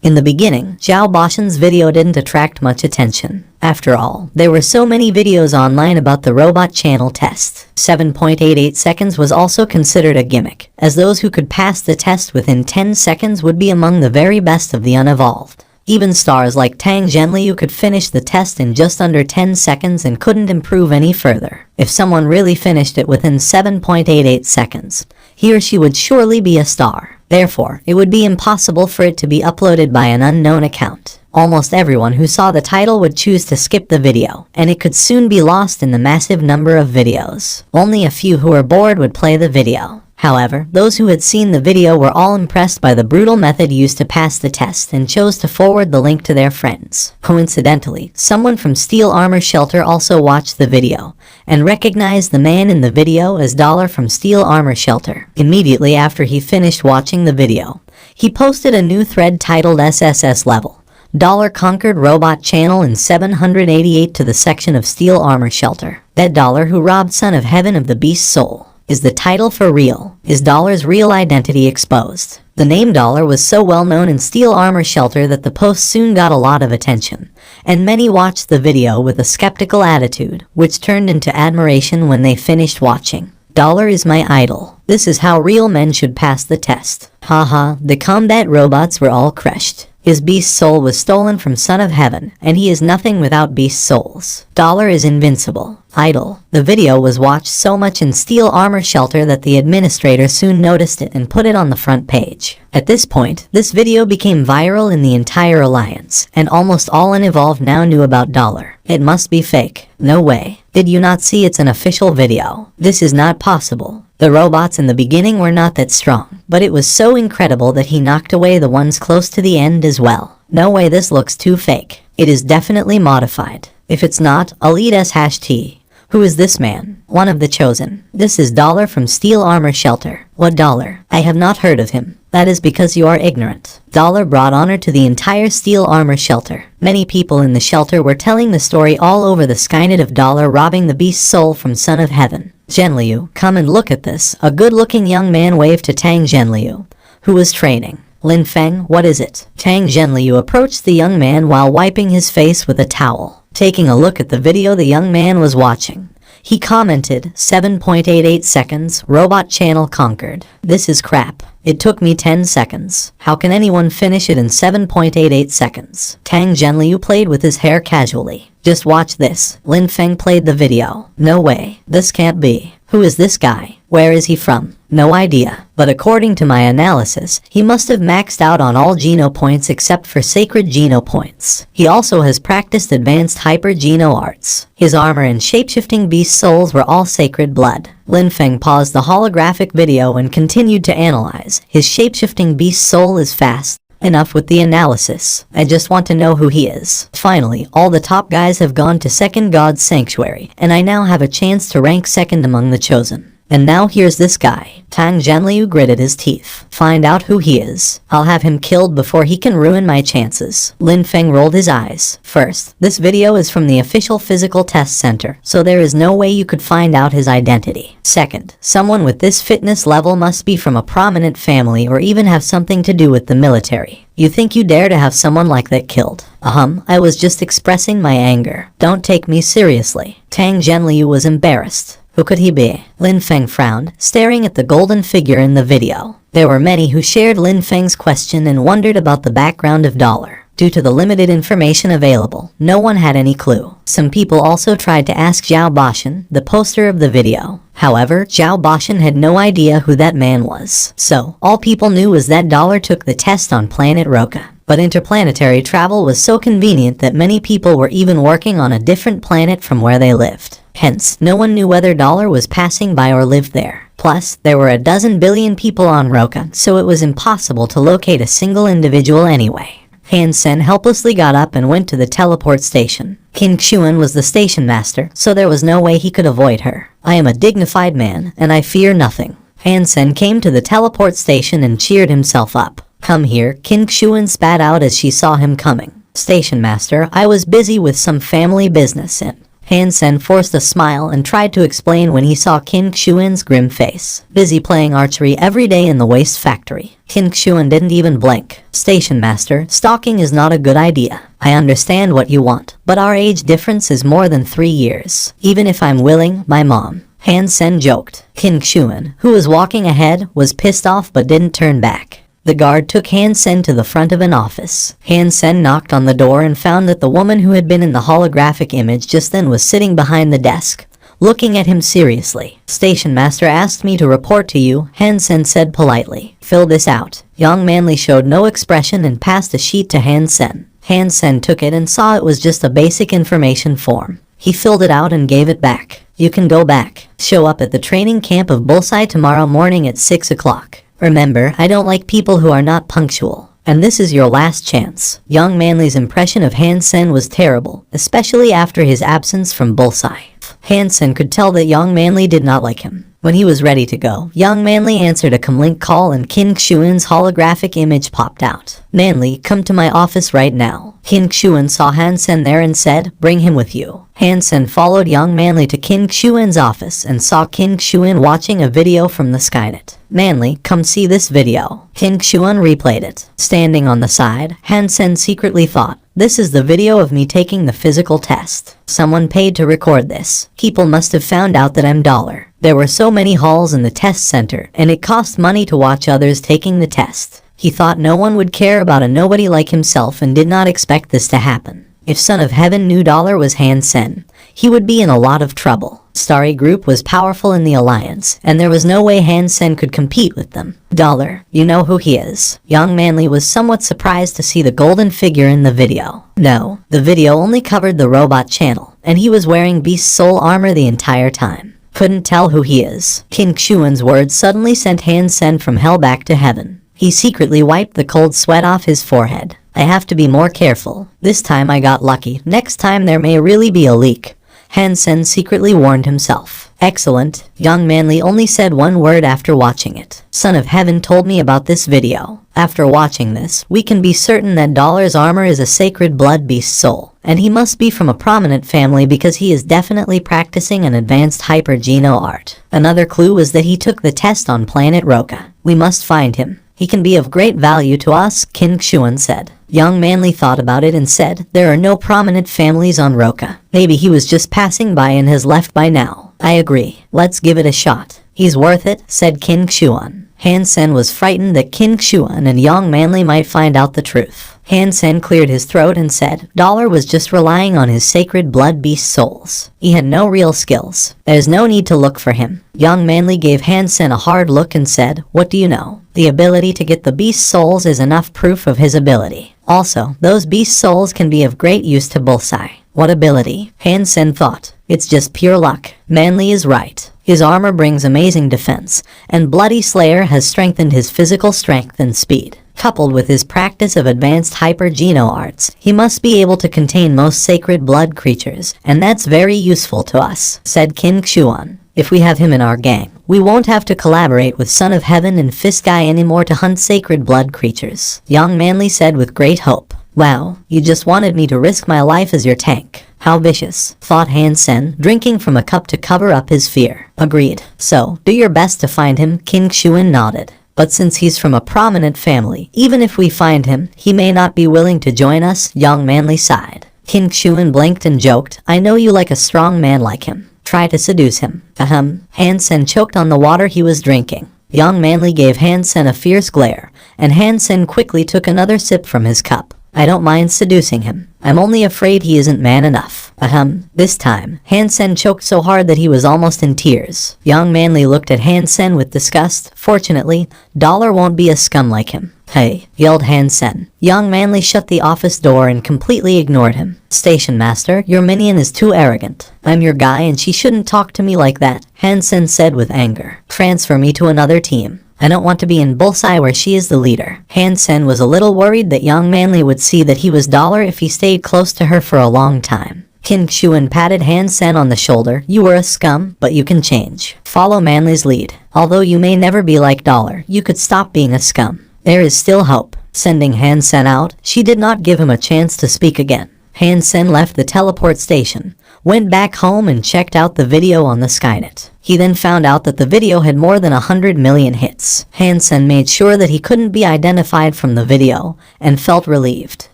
In the beginning, Zhao Bashan's video didn't attract much attention. After all, there were so many videos online about the robot channel test. 7.88 seconds was also considered a gimmick, as those who could pass the test within 10 seconds would be among the very best of the unevolved. Even stars like Tang Zhenliu could finish the test in just under 10 seconds and couldn't improve any further. If someone really finished it within 7.88 seconds, he or she would surely be a star. Therefore, it would be impossible for it to be uploaded by an unknown account. Almost everyone who saw the title would choose to skip the video, and it could soon be lost in the massive number of videos. Only a few who were bored would play the video. However, those who had seen the video were all impressed by the brutal method used to pass the test and chose to forward the link to their friends. Coincidentally, someone from Steel Armor Shelter also watched the video and recognized the man in the video as Dollar from Steel Armor Shelter. Immediately after he finished watching the video, he posted a new thread titled SSS Level. Dollar conquered robot channel in 788 to the section of Steel Armor Shelter. That Dollar who robbed Son of Heaven of the Beast's soul. Is the title for real? Is Dollar's real identity exposed? The name Dollar was so well known in Steel Armor Shelter that the post soon got a lot of attention, and many watched the video with a skeptical attitude, which turned into admiration when they finished watching. Dollar is my idol. This is how real men should pass the test. Haha, the combat robots were all crushed. His beast soul was stolen from Son of Heaven, and he is nothing without beast souls. Dollar is invincible. Idol. The video was watched so much in Steel Armor Shelter that the administrator soon noticed it and put it on the front page. At this point, this video became viral in the entire alliance, and almost all unevolved now knew about Dollar. It must be fake. No way. Did you not see it's an official video? This is not possible. The robots in the beginning were not that strong, but it was so incredible that he knocked away the ones close to the end as well. No way, this looks too fake. It is definitely modified. If it's not, I'll eat #T. Who is this man? One of the chosen. This is Dollar from Steel Armor Shelter. What Dollar? I have not heard of him. That is because you are ignorant. Dollar brought honor to the entire Steel Armor Shelter. Many people in the shelter were telling the story all over the Skynet of Dollar robbing the beast's soul from Son of Heaven. Zhenliu, come and look at this. A good-looking young man waved to Tang Zhenliu, who was training. Lin Feng, what is it? Tang Zhenliu approached the young man while wiping his face with a towel. Taking a look at the video the young man was watching, he commented, 7.88 seconds, robot channel conquered. This is crap. It took me 10 seconds. How can anyone finish it in 7.88 seconds? Tang Zhenliu played with his hair casually. Just watch this. Lin Feng played the video. No way. This can't be. Who is this guy? Where is he from? No idea. But according to my analysis, he must have maxed out on all Geno points except for sacred Geno points. He also has practiced advanced hyper Geno arts. His armor and shapeshifting beast souls were all sacred blood. Lin Feng paused the holographic video and continued to analyze. His shapeshifting beast soul is fast. Enough with the analysis. I just want to know who he is. Finally, all the top guys have gone to Second God's Sanctuary, and I now have a chance to rank second among the chosen. And now here's this guy. Tang Zhenliu gritted his teeth. Find out who he is. I'll have him killed before he can ruin my chances. Lin Feng rolled his eyes. First, this video is from the official physical test center, so there is no way you could find out his identity. Second, someone with this fitness level must be from a prominent family or even have something to do with the military. You think you dare to have someone like that killed? I was just expressing my anger. Don't take me seriously. Tang Zhenliu was embarrassed. Who could he be? Lin Feng frowned, staring at the golden figure in the video. There were many who shared Lin Feng's question and wondered about the background of Dollar. Due to the limited information available, no one had any clue. Some people also tried to ask Zhao Bashan, the poster of the video. However, Zhao Bashan had no idea who that man was. So, all people knew was that Dollar took the test on planet Roka. But interplanetary travel was so convenient that many people were even working on a different planet from where they lived. Hence, no one knew whether Dollar was passing by or lived there. Plus, there were a dozen billion people on Roka, so it was impossible to locate a single individual anyway. Han Sen helplessly got up and went to the teleport station. Qin Xuan was the station master, so there was no way he could avoid her. I am a dignified man, and I fear nothing. Han Sen came to the teleport station and cheered himself up. Come here, Qin Xuan spat out as she saw him coming. Station master, I was busy with some family business and... Han Sen forced a smile and tried to explain when he saw Kim Xuan's grim face. Busy playing archery every day in the waste factory. Kim Xuan didn't even blink. Station master, stalking is not a good idea. I understand what you want, but our age difference is more than 3 years. Even if I'm willing, my mom. Han Sen joked. Kim Xuan, who was walking ahead, was pissed off but didn't turn back. The guard took Han Sen to the front of an office. Han Sen knocked on the door and found that the woman who had been in the holographic image just then was sitting behind the desk, looking at him seriously. Station master asked me to report to you, Han Sen said politely. Fill this out. Young Manly showed no expression and passed a sheet to Han Sen. Han Sen took it and saw it was just a basic information form. He filled it out and gave it back. You can go back. Show up at the training camp of Bullseye tomorrow morning at 6 o'clock. Remember, I don't like people who are not punctual. And this is your last chance. Young Manly's impression of Han Sen was terrible, especially after his absence from Bullseye. Han Sen could tell that Young Manly did not like him. When he was ready to go, Young Manly answered a comlink call and Kim Xuan's holographic image popped out. Manly, come to my office right now. Kim Xuan saw Han Sen there and said, bring him with you. Han Sen followed Young Manly to Kim Xuan's office and saw Kim Xuan watching a video from the Skynet. Manly, come see this video. Kim Xuan replayed it. Standing on the side, Han Sen secretly thought, this is the video of me taking the physical test. Someone paid to record this. People must have found out that I'm dollar. There were so many halls in the test center, and it cost money to watch others taking the test. He thought no one would care about a nobody like himself and did not expect this to happen. If Son of Heaven knew dollar was Han Sen, he would be in a lot of trouble. Starry Group was powerful in the alliance, and there was no way Han Sen could compete with them. Dollar, you know who he is. Young Manly was somewhat surprised to see the golden figure in the video. No, the video only covered the robot channel, and he was wearing Beast's soul armor the entire time. Couldn't tell who he is. Kim Xuan's words suddenly sent Han Sen from hell back to heaven. He secretly wiped the cold sweat off his forehead. I have to be more careful. This time I got lucky. Next time there may really be a leak. Han Sen secretly warned himself. Excellent. Young Manly only said one word after watching it. Son of Heaven told me about this video. After watching this, we can be certain that Dollar's armor is a sacred blood beast soul, and he must be from a prominent family because he is definitely practicing an advanced hyper-geno art. Another clue was that he took the test on planet Roka. We must find him. He can be of great value to us, Kim Xuan said. Young Manly thought about it and said, there are no prominent families on Roka. Maybe he was just passing by and has left by now. I agree. Let's give it a shot. He's worth it, said Kim Xuan. Han Sen was frightened that Kim Xuan and Young Manly might find out the truth. Han Sen cleared his throat and said, Dollar was just relying on his sacred blood beast souls. He had no real skills. There's no need to look for him. Young Manly gave Han Sen a hard look and said, what do you know? The ability to get the beast souls is enough proof of his ability. Also, those beast souls can be of great use to Bullseye. What ability? Han Sen thought. It's just pure luck. Manly is right. His armor brings amazing defense, and Bloody Slayer has strengthened his physical strength and speed. Coupled with his practice of advanced hyper-geno arts, he must be able to contain most sacred blood creatures, and that's very useful to us, said Kim Xuan. If we have him in our gang, we won't have to collaborate with Son of Heaven and Fist Guy anymore to hunt sacred blood creatures, Young Manly said with great hope. Wow, you just wanted me to risk my life as your tank. How vicious, thought Han Sen, drinking from a cup to cover up his fear. Agreed. So, do your best to find him, Kim Xuan nodded. But since he's from a prominent family, even if we find him, he may not be willing to join us, Young Manly sighed. Kim Xuan blinked and joked, I know you like a strong man like him. Try to seduce him. Ahem. Han Sen choked on the water he was drinking. Young Manly gave Han Sen a fierce glare, and Han Sen quickly took another sip from his cup. I don't mind seducing him. I'm only afraid he isn't man enough. Ahem. This time, Han Sen choked so hard that he was almost in tears. Young Manly looked at Han Sen with disgust. Fortunately, Dollar won't be a scum like him. Hey, yelled Han Sen. Young Manly shut the office door and completely ignored him. Station master, your minion is too arrogant. I'm your guy and she shouldn't talk to me like that, Han Sen said with anger. Transfer me to another team. I don't want to be in Bullseye where she is the leader. Han Sen was a little worried that Young Manly would see that he was Dollar if he stayed close to her for a long time. Kim Xuan patted Han Sen on the shoulder. You were a scum, but you can change. Follow Manly's lead. Although you may never be like Dollar, you could stop being a scum. There is still hope. Sending Han Sen out, she did not give him a chance to speak again. Han Sen left the teleport station, went back home and checked out the video on the Skynet. He then found out that the video had more than 100 million hits. Hansen made sure that he couldn't be identified from the video and felt relieved.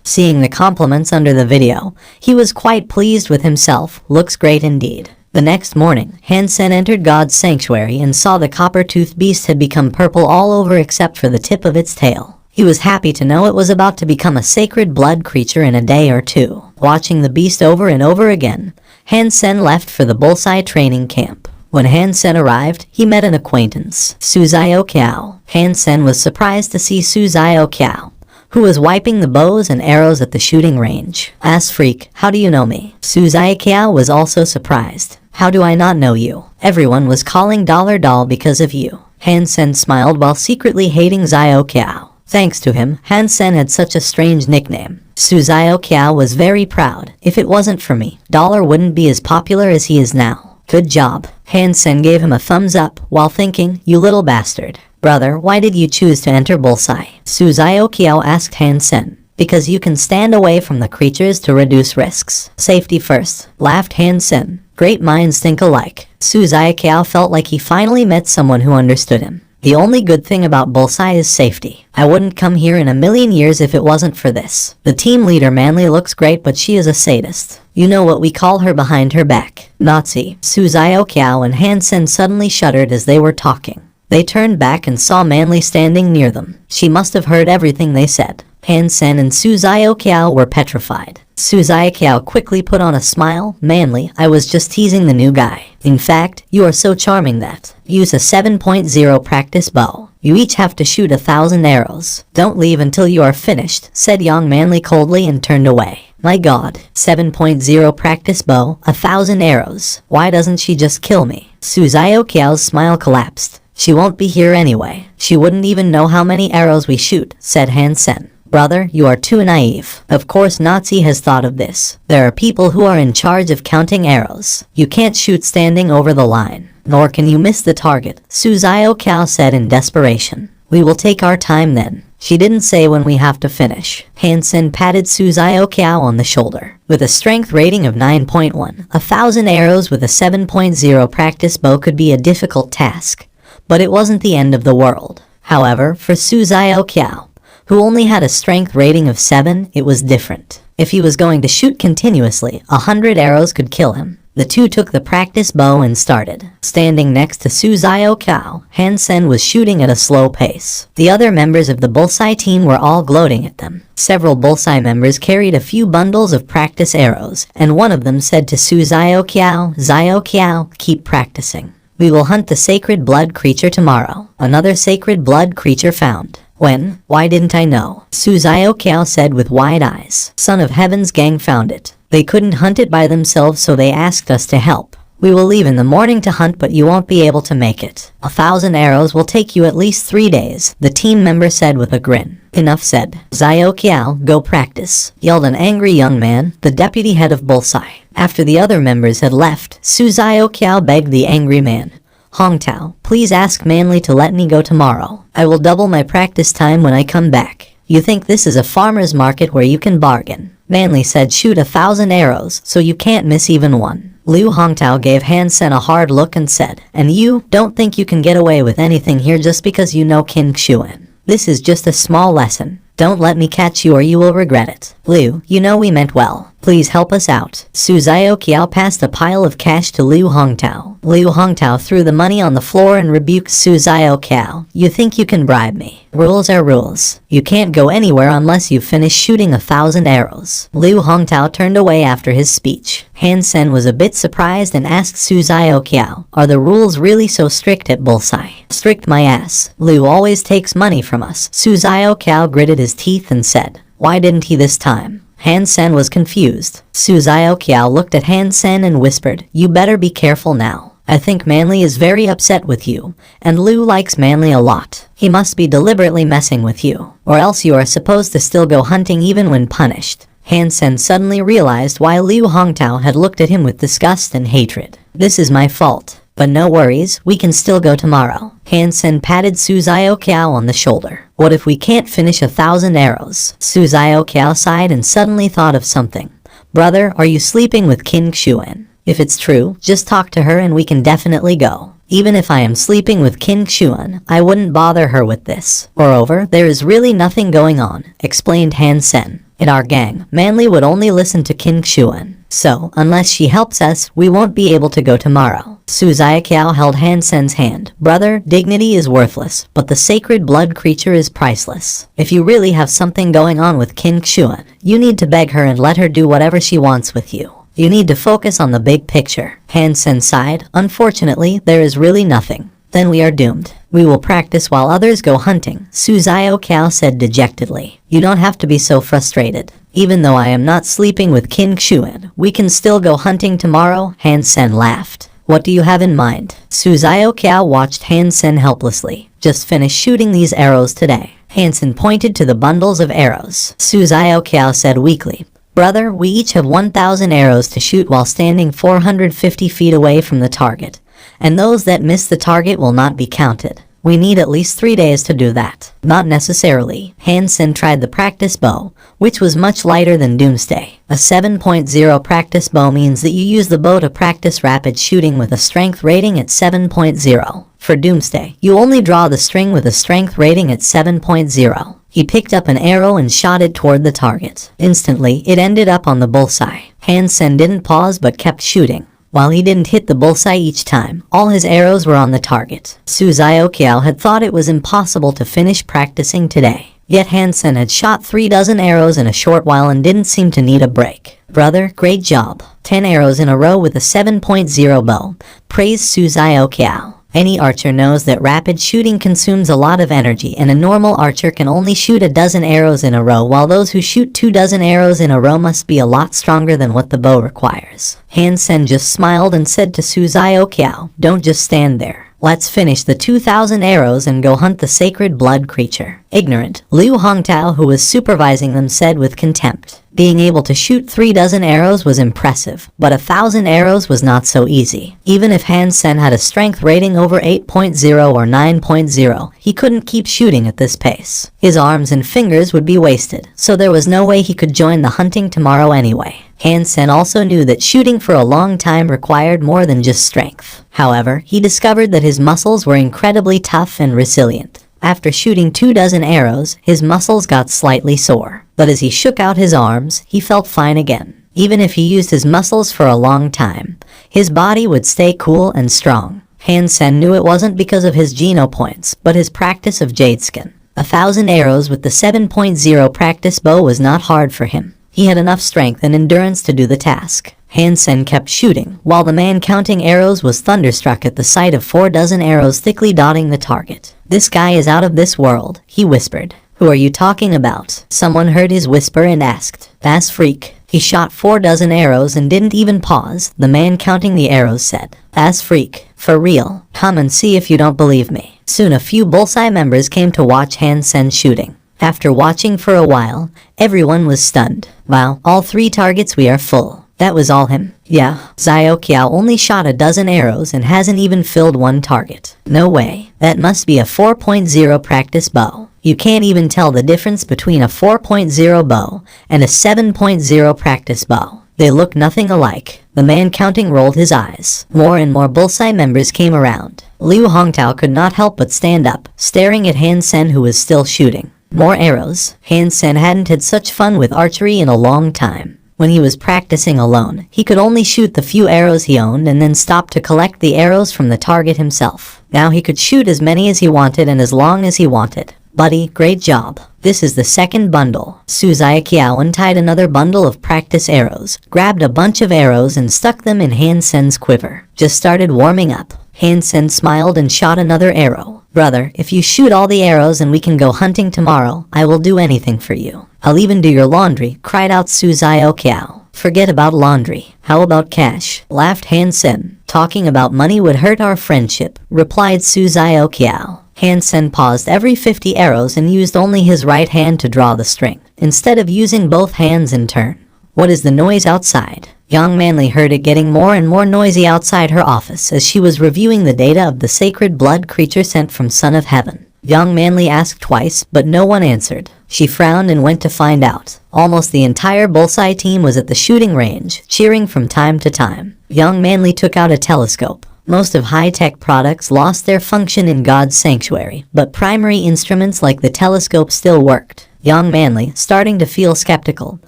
Seeing the compliments under the video, he was quite pleased with himself. Looks great indeed. The next morning, Hansen entered God's sanctuary and saw the copper-toothed beast had become purple all over except for the tip of its tail. He was happy to know it was about to become a sacred blood creature in a day or two. Watching the beast over and over again, Hansen left for the bullseye training camp. When Hansen arrived, he met an acquaintance, Suzayo Kiao. Hansen was surprised to see Suzayo Kiao, who was wiping the bows and arrows at the shooting range. Ass freak, how do you know me? Suzayo Kiao was also surprised. How do I not know you? Everyone was calling Dollar Doll because of you. Hansen smiled while secretly hating Zio Kiao. Thanks to him, Hansen had such a strange nickname. Suzayo Kiao was very proud. If it wasn't for me, Dollar wouldn't be as popular as he is now. Good job. Hansen gave him a thumbs up while thinking, you little bastard. Brother, why did you choose to enter Bullseye? Suzayo Kiao asked Hansen. Because you can stand away from the creatures to reduce risks. Safety first, laughed Hansen. Great minds think alike. Suzayo Kiao felt like he finally met someone who understood him. The only good thing about Bullseye is safety. I wouldn't come here in a million years if it wasn't for this. The team leader Manly looks great, but she is a sadist. You know what we call her behind her back. Nazi. Suzayo Kiao and Hansen suddenly shuddered as they were talking. They turned back and saw Manly standing near them. She must have heard everything they said. Hansen and Suzayo Kiao were petrified. Suzayo Kiao quickly put on a smile. Manly, I was just teasing the new guy. In fact, you are so charming that. Use a 7.0 practice bow. You each have to shoot 1,000 arrows. Don't leave until you are finished, said young Manly coldly and turned away. My god, 7.0 practice bow, 1,000 arrows. Why doesn't she just kill me? Suzayo Kiao's smile collapsed. She won't be here anyway. She wouldn't even know how many arrows we shoot, said Hansen. Brother, you are too naive. Of course Nazi has thought of this. There are people who are in charge of counting arrows. You can't shoot standing over the line. Nor can you miss the target, Suzayo Kiao said in desperation. We will take our time then. She didn't say when we have to finish. Hansen patted Suzayo Kiao on the shoulder. With a strength rating of 9.1, 1,000 arrows with a 7.0 practice bow could be a difficult task. But it wasn't the end of the world. However, for Suzayo Kiao, who only had a strength rating of 7, it was different. If he was going to shoot continuously, 100 arrows could kill him. The two took the practice bow and started. Standing next to Suzayo Kiao, Hansen was shooting at a slow pace. The other members of the Bullseye team were all gloating at them. Several Bullseye members carried a few bundles of practice arrows, and one of them said to Suzayo Kiao, keep practicing. We will hunt the sacred blood creature tomorrow. Another sacred blood creature found. When? Why didn't I know? Suzayo Kiao said with wide eyes. Son of Heaven's gang found it. They couldn't hunt it by themselves, so they asked us to help. We will leave in the morning to hunt, but you won't be able to make it. 1,000 arrows will take you at least 3 days, the team member said with a grin. Enough said. Zio Kiao, go practice, yelled an angry young man, the deputy head of Bullseye. After the other members had left, Suzayo Kiao begged the angry man. Hong Tao, please ask Manly to let me go tomorrow. I will double my practice time when I come back. You think this is a farmer's market where you can bargain? Manly said shoot 1,000 arrows, so you can't miss even one. Liu Hongtao gave Hansen a hard look and said, and you don't think you can get away with anything here just because you know Qin Xuan. This is just a small lesson. Don't let me catch you or you will regret it. Liu, you know we meant well. Please help us out. Suzayo Kiao passed a pile of cash to Liu Hongtao. Liu Hongtao threw the money on the floor and rebuked Suzayo Kiao. You think you can bribe me? Rules are rules. You can't go anywhere unless you finish shooting 1,000 arrows. Liu Hongtao turned away after his speech. Hansen was a bit surprised and asked Suzayo Kiao, are the rules really so strict at Bullseye? Strict my ass. Liu always takes money from us. Suzayo Kiao gritted his teeth and said, why didn't he this time? Hansen was confused. Suzayo Kiao looked at Hansen and whispered, you better be careful now. I think Manly is very upset with you, and Liu likes Manly a lot. He must be deliberately messing with you, or else you are supposed to still go hunting even when punished. Hansen suddenly realized why Liu Hongtao had looked at him with disgust and hatred. This is my fault. But no worries, we can still go tomorrow. Hansen patted Suzayo Kiao on the shoulder. What if we can't finish 1,000 arrows? Suzayo Kiao sighed and suddenly thought of something. Brother, are you sleeping with Qin Xuan? If it's true, just talk to her and we can definitely go. Even if I am sleeping with King Xuan, I wouldn't bother her with this. Moreover, there is really nothing going on, explained Han Sen. In our gang, Manly would only listen to King Xuan. So, unless she helps us, we won't be able to go tomorrow. Su Xiaoqiao held Han Sen's hand. Brother, dignity is worthless, but the sacred blood creature is priceless. If you really have something going on with King Xuan, you need to beg her and let her do whatever she wants with you. You need to focus on the big picture. Han Sen sighed. Unfortunately, there is really nothing. Then we are doomed. We will practice while others go hunting, Su Xiaoqiao said dejectedly. You don't have to be so frustrated. Even though I am not sleeping with King Xuan, we can still go hunting tomorrow, Han Sen laughed. What do you have in mind? Su Xiaoqiao watched Han Sen helplessly. Just finish shooting these arrows today. Han Sen pointed to the bundles of arrows. Su Xiaoqiao said weakly. Brother, we each have 1,000 arrows to shoot while standing 450 feet away from the target. And those that miss the target will not be counted. We need at least 3 days to do that. Not necessarily. Han Sen tried the practice bow, which was much lighter than Doomsday. A 7.0 practice bow means that you use the bow to practice rapid shooting with a strength rating at 7.0. For Doomsday, you only draw the string with a strength rating at 7.0. He picked up an arrow and shot it toward the target. Instantly, it ended up on the bullseye. Han Sen didn't pause but kept shooting. While he didn't hit the bullseye each time, all his arrows were on the target. Su Xiaoqiao had thought it was impossible to finish practicing today. Yet Han Sen had shot 36 arrows in a short while and didn't seem to need a break. Brother, great job. 10 arrows in a row with a 7.0 bow, praised Su Xiaoqiao. Any archer knows that rapid shooting consumes a lot of energy, and a normal archer can only shoot a dozen arrows in a row, while those who shoot 24 arrows in a row must be a lot stronger than what the bow requires. Han Sen just smiled and said to Su Xiaoqiao, don't just stand there. Let's finish the 2,000 arrows and go hunt the sacred blood creature. Ignorant, Liu Hongtao, who was supervising them, said with contempt. Being able to shoot 36 arrows was impressive, but 1,000 arrows was not so easy. Even if Han Sen had a strength rating over 8.0 or 9.0, he couldn't keep shooting at this pace. His arms and fingers would be wasted, so there was no way he could join the hunting tomorrow anyway. Han Sen also knew that shooting for a long time required more than just strength. However, he discovered that his muscles were incredibly tough and resilient. After shooting 24 arrows, his muscles got slightly sore. But as he shook out his arms, he felt fine again. Even if he used his muscles for a long time, his body would stay cool and strong. Han Sen knew it wasn't because of his Geno points, but his practice of Jade Skin. 1,000 arrows with the 7.0 practice bow was not hard for him. He had enough strength and endurance to do the task. Han Sen kept shooting, while the man counting arrows was thunderstruck at the sight of 40 arrows thickly dotting the target. This guy is out of this world, he whispered. Who are you talking about? Someone heard his whisper and asked. That's freak. He shot 40 arrows and didn't even pause, the man counting the arrows said. That's freak. For real. Come and see if you don't believe me. Soon a few bullseye members came to watch Han Sen shooting. After watching for a while, everyone was stunned. Wow, all 3 targets we are full. That was all him. Yeah, Xiaoqiao only shot 12 arrows and hasn't even filled 1 target. No way. That must be a 4.0 practice bow. You can't even tell the difference between a 4.0 bow and a 7.0 practice bow. They look nothing alike. The man counting rolled his eyes. More and more bullseye members came around. Liu Hongtao could not help but stand up, staring at Han Sen, who was still shooting. More arrows. Han Sen hadn't had such fun with archery in a long time. When he was practicing alone, he could only shoot the few arrows he owned and then stop to collect the arrows from the target himself. Now he could shoot as many as he wanted and as long as he wanted. Buddy, great job. This is the second bundle. Su Xiaoqiao untied another bundle of practice arrows, grabbed a bunch of arrows and stuck them in Han Sen's quiver. Just started warming up. Han Sen smiled and shot another arrow. Brother, if you shoot all the arrows and we can go hunting tomorrow, I will do anything for you. I'll even do your laundry, cried out Su Xiaoqiao. Forget about laundry. How about cash? Laughed Han Sen. Talking about money would hurt our friendship, replied Su Xiaoqiao. Han Sen paused every 50 arrows and used only his right hand to draw the string, instead of using both hands in turn. What is the noise outside? Young Manly heard it getting more and more noisy outside her office as she was reviewing the data of the sacred blood creature sent from Son of Heaven. Young Manly asked twice, but no one answered. She frowned and went to find out. Almost the entire bullseye team was at the shooting range, cheering from time to time. Young Manly took out a telescope. Most of high-tech products lost their function in God's sanctuary, but primary instruments like the telescope still worked. Young Manly, starting to feel skeptical,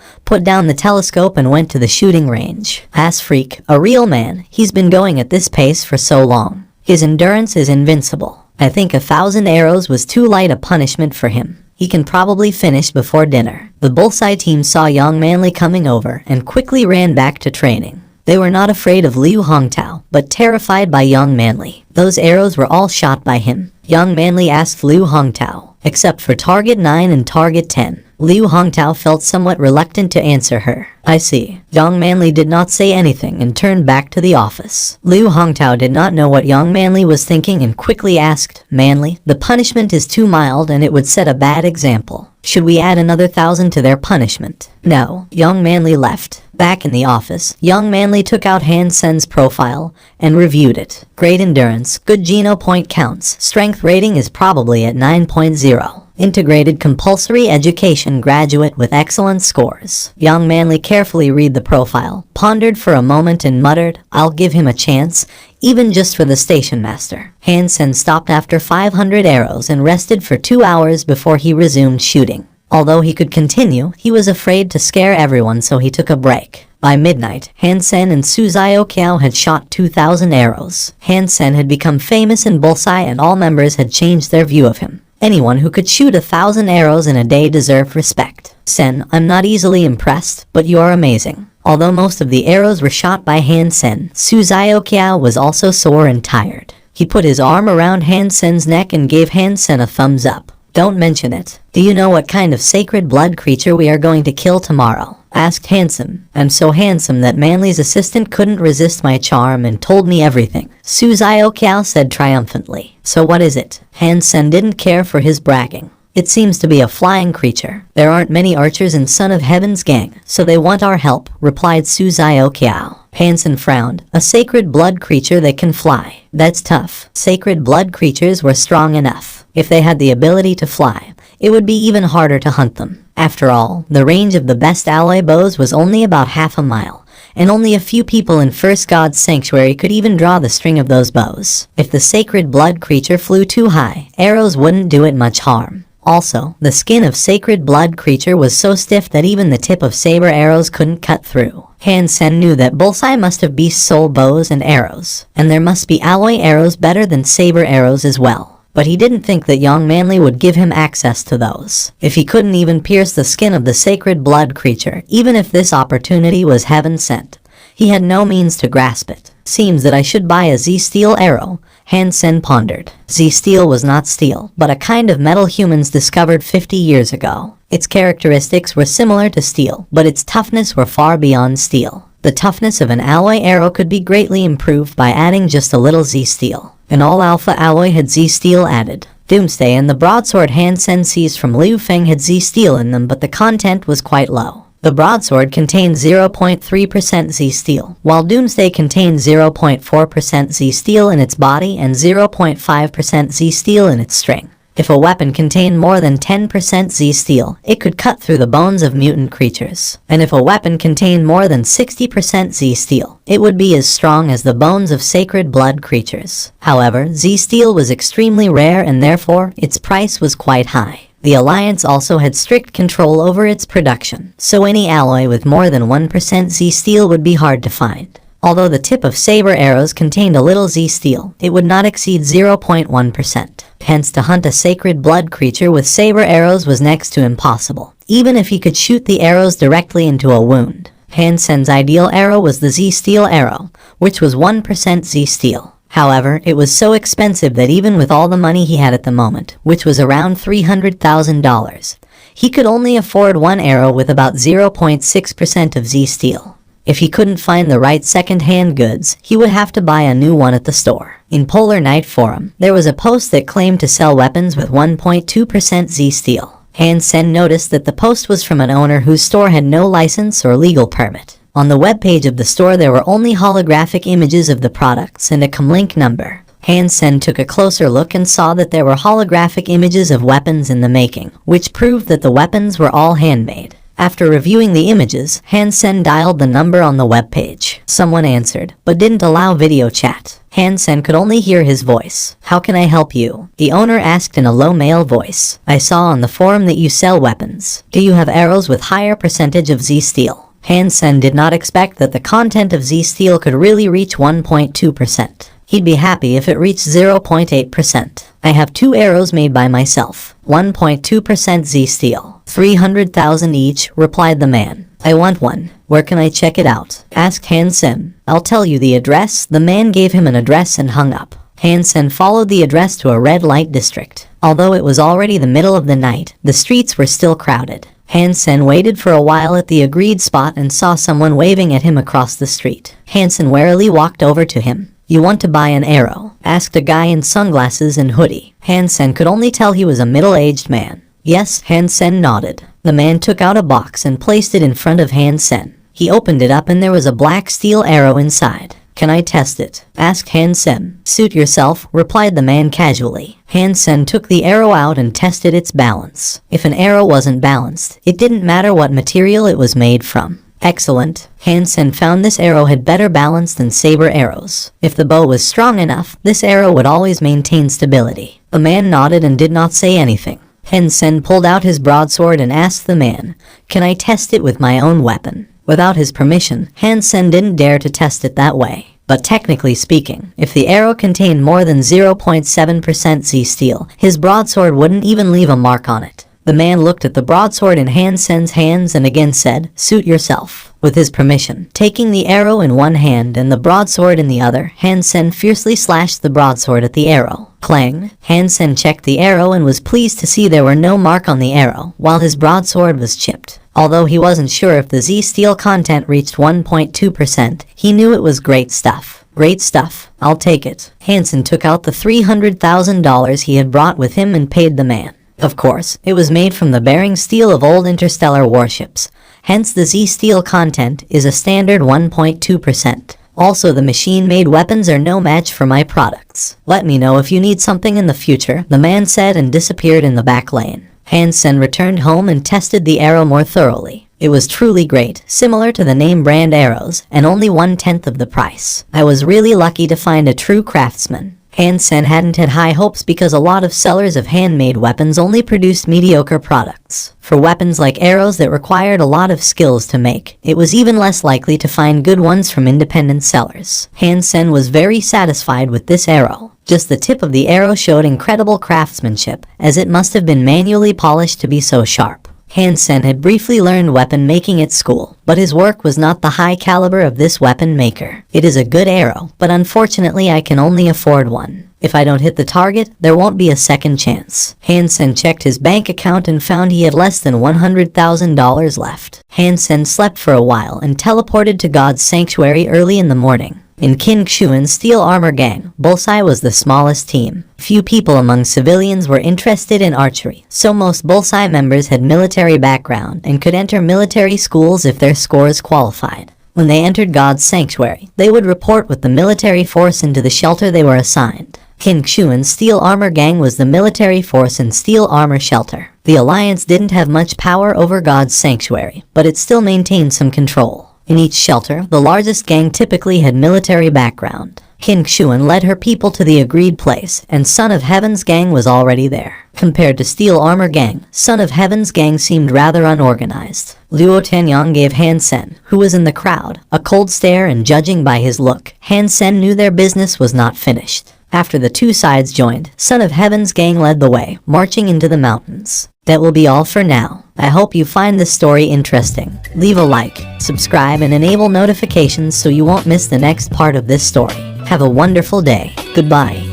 put down the telescope and went to the shooting range. Ass freak, a real man, he's been going at this pace for so long. His endurance is invincible. I think 1,000 arrows was too light a punishment for him. He can probably finish before dinner. The Bullseye team saw Young Manly coming over and quickly ran back to training. They were not afraid of Liu Hongtao, but terrified by Young Manly. Those arrows were all shot by him. Young Manly asked Liu Hongtao, except for target 9 and target 10. Liu Hongtao felt somewhat reluctant to answer her. I see. Young Manly did not say anything and turned back to the office. Liu Hongtao did not know what Young Manly was thinking and quickly asked, Manly, the punishment is too mild and it would set a bad example. Should we add another 1,000 to their punishment? No. Young Manly left. Back in the office, Young Manly took out Han Sen's profile and reviewed it. Great endurance, good geno point counts, strength rating is probably at 9.0. Integrated compulsory education graduate with excellent scores. Young Manly carefully read the profile, pondered for a moment and muttered, I'll give him a chance, even just for the station master. Han Sen stopped after 500 arrows and rested for 2 hours before he resumed shooting. Although he could continue, he was afraid to scare everyone, so he took a break. By midnight, Han Sen and Su Zioqiao had shot 2,000 arrows. Han Sen had become famous in Bullseye and all members had changed their view of him. Anyone who could shoot 1,000 arrows in a day deserved respect. Sen, I'm not easily impressed, but you are amazing. Although most of the arrows were shot by Han Sen, Su Zioqiao was also sore and tired. He put his arm around Han Sen's neck and gave Han Sen a thumbs up. Don't mention it. Do you know what kind of sacred blood creature we are going to kill tomorrow? Asked Handsome. I'm so handsome that Manly's assistant couldn't resist my charm and told me everything. Su Zioqiao said triumphantly. So what is it? Han Sen didn't care for his bragging. It seems to be a flying creature. There aren't many archers in Son of Heaven's gang, so they want our help, replied Su Zioqiao. Hansen frowned. A sacred blood creature that can fly. That's tough. Sacred blood creatures were strong enough. If they had the ability to fly, it would be even harder to hunt them. After all, the range of the best alloy bows was only about half a mile, and only a few people in First God's Sanctuary could even draw the string of those bows. If the sacred blood creature flew too high, arrows wouldn't do it much harm. Also, the skin of sacred blood creature was so stiff that even the tip of saber arrows couldn't cut through. Han Sen knew that Bullseye must have beast soul bows and arrows, and there must be alloy arrows better than saber arrows as well. But he didn't think that Young Manly would give him access to those. If he couldn't even pierce the skin of the sacred blood creature, even if this opportunity was heaven sent, he had no means to grasp it. Seems that I should buy a Z-steel arrow, Han Sen pondered. Z-steel was not steel, but a kind of metal humans discovered 50 years ago. Its characteristics were similar to steel, but its toughness were far beyond steel. The toughness of an alloy arrow could be greatly improved by adding just a little Z-steel. An all-alpha alloy had Z-steel added. Doomsday and the broadsword Han Sen seized from Liu Feng had Z-steel in them, but the content was quite low. The broadsword contained 0.3% Z-steel, while Doomsday contained 0.4% Z-steel in its body and 0.5% Z-steel in its string. If a weapon contained more than 10% Z-steel, it could cut through the bones of mutant creatures. And if a weapon contained more than 60% Z-steel, it would be as strong as the bones of sacred blood creatures. However, Z-steel was extremely rare and therefore, its price was quite high. The Alliance also had strict control over its production, so any alloy with more than 1% Z-steel would be hard to find. Although the tip of saber arrows contained a little Z-steel, it would not exceed 0.1%. Hence, to hunt a sacred blood creature with saber arrows was next to impossible, even if he could shoot the arrows directly into a wound. Han Sen's ideal arrow was the Z-steel arrow, which was 1% Z-steel. However, it was so expensive that even with all the money he had at the moment, which was around $300,000, he could only afford one arrow with about 0.6% of Z-steel. If he couldn't find the right second-hand goods, he would have to buy a new one at the store. In Polar Night Forum, there was a post that claimed to sell weapons with 1.2% Z-steel. Han Sen noticed that the post was from an owner whose store had no license or legal permit. On the webpage of the store there were only holographic images of the products and a comlink number. Han Sen took a closer look and saw that there were holographic images of weapons in the making, which proved that the weapons were all handmade. After reviewing the images, Hansen dialed the number on the webpage. Someone answered, but didn't allow video chat. Hansen could only hear his voice. "How can I help you?" the owner asked in a low male voice. "I saw on the forum that you sell weapons. Do you have arrows with higher percentage of Z steel?" Hansen did not expect that the content of Z steel could really reach 1.2%. He'd be happy if it reached 0.8%. "I have 2 arrows made by myself. 1.2% Z steel. 300,000 each," replied the man. "I want one. Where can I check it out?" asked Hansen. "I'll tell you the address." The man gave him an address and hung up. Hansen followed the address to a red light district. Although it was already the middle of the night, the streets were still crowded. Hansen waited for a while at the agreed spot and saw someone waving at him across the street. Hansen warily walked over to him. "You want to buy an arrow?" asked a guy in sunglasses and hoodie. Hansen could only tell he was a middle-aged man. "Yes," Hansen nodded. The man took out a box and placed it in front of Hansen. He opened it up and there was a black steel arrow inside. "Can I test it?" asked Hansen. "Suit yourself," replied the man casually. Hansen took the arrow out and tested its balance. If an arrow wasn't balanced, it didn't matter what material it was made from. Excellent. Hansen found this arrow had better balance than saber arrows. If the bow was strong enough, this arrow would always maintain stability. The man nodded and did not say anything. Hansen pulled out his broadsword and asked the man, "Can I test it with my own weapon?" Without his permission, Hansen didn't dare to test it that way. But technically speaking, if the arrow contained more than 0.7% Z steel, his broadsword wouldn't even leave a mark on it. The man looked at the broadsword in Hansen's hands and again said, "Suit yourself." With his permission, taking the arrow in one hand and the broadsword in the other, Hansen fiercely slashed the broadsword at the arrow. Clang! Hansen checked the arrow and was pleased to see there were no mark on the arrow, while his broadsword was chipped. Although he wasn't sure if the Z steel content reached 1.2%, he knew it was great stuff. "Great stuff. I'll take it." Hansen took out the $300,000 he had brought with him and paid the man. Of course, it was made from the bearing steel of old interstellar warships. Hence the Z steel content is a standard 1.2%. Also, the machine-made weapons are no match for my products. "Let me know if you need something in the future," the man said and disappeared in the back lane. Hansen returned home and tested the arrow more thoroughly. It was truly great, similar to the name brand arrows, and only 1/10 of the price. "I was really lucky to find a true craftsman." Hansen hadn't had high hopes because a lot of sellers of handmade weapons only produced mediocre products. For weapons like arrows that required a lot of skills to make, it was even less likely to find good ones from independent sellers. Hansen was very satisfied with this arrow. Just the tip of the arrow showed incredible craftsmanship, as it must have been manually polished to be so sharp. Hansen had briefly learned weapon making at school, but his work was not the high caliber of this weapon maker. "It is a good arrow, but unfortunately I can only afford one. If I don't hit the target, there won't be a second chance." Hansen checked his bank account and found he had less than $100,000 left. Hansen slept for a while and teleported to God's sanctuary early in the morning. In King Xuan's steel armor gang, Bullseye was the smallest team. Few people among civilians were interested in archery, so most Bullseye members had military background and could enter military schools if their scores qualified. When they entered God's sanctuary, they would report with the military force into the shelter they were assigned. King Xuan's steel armor gang was the military force and steel armor shelter. The alliance didn't have much power over God's sanctuary, but it still maintained some control. In each shelter, the largest gang typically had military background. King Xuan led her people to the agreed place, and Son of Heaven's gang was already there. Compared to Steel Armor gang, Son of Heaven's gang seemed rather unorganized. Luo Tenyang gave Hansen, who was in the crowd, a cold stare, and judging by his look, Hansen knew their business was not finished. After the two sides joined, Son of Heaven's gang led the way, marching into the mountains. That will be all for now. I hope you find this story interesting. Leave a like, subscribe, and enable notifications so you won't miss the next part of this story. Have a wonderful day. Goodbye.